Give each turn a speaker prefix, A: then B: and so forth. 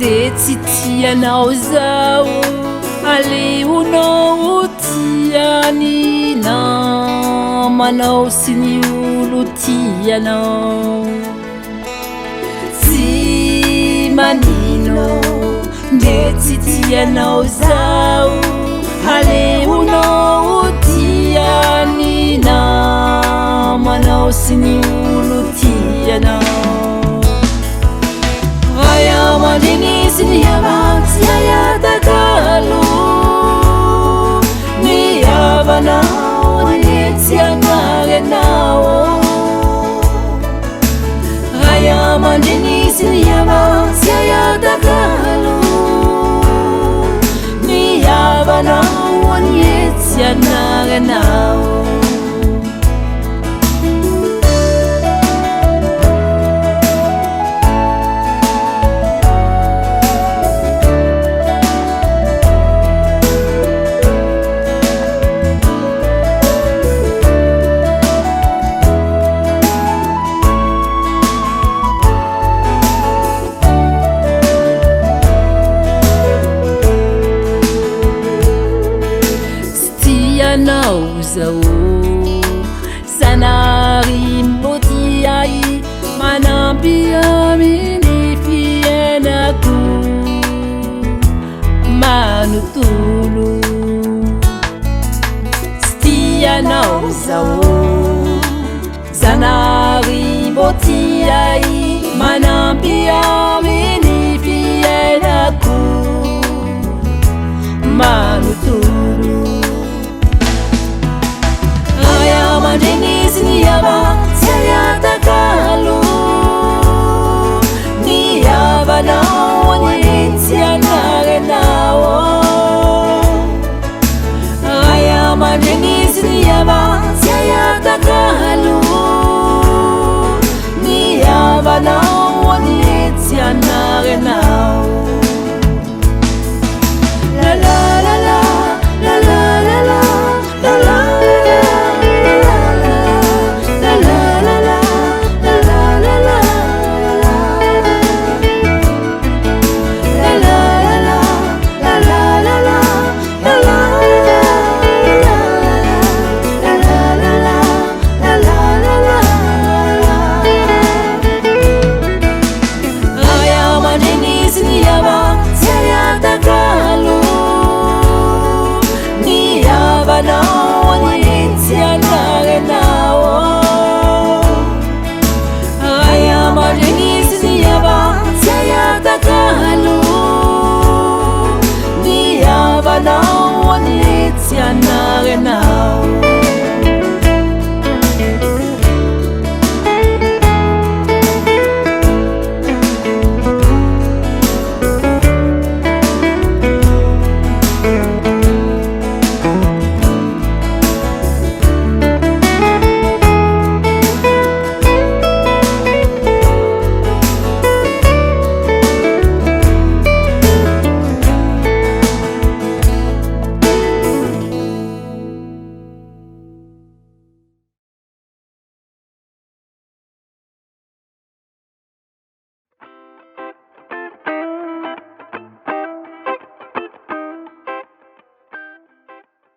A: Tsy tianao zao aleonao tiany namanao sy ny olo tianao tsy manino nde tsy tianao zao aleonao tiany namanao sy ny olo tianao aya manini sini avanti aya takalo ni avana ni anagenao aya manini sini avanti aya takalo ni avana ni anagenao zao sanari mboti ai manampi amini fienatu manutulu stianao zao sanari mboti ai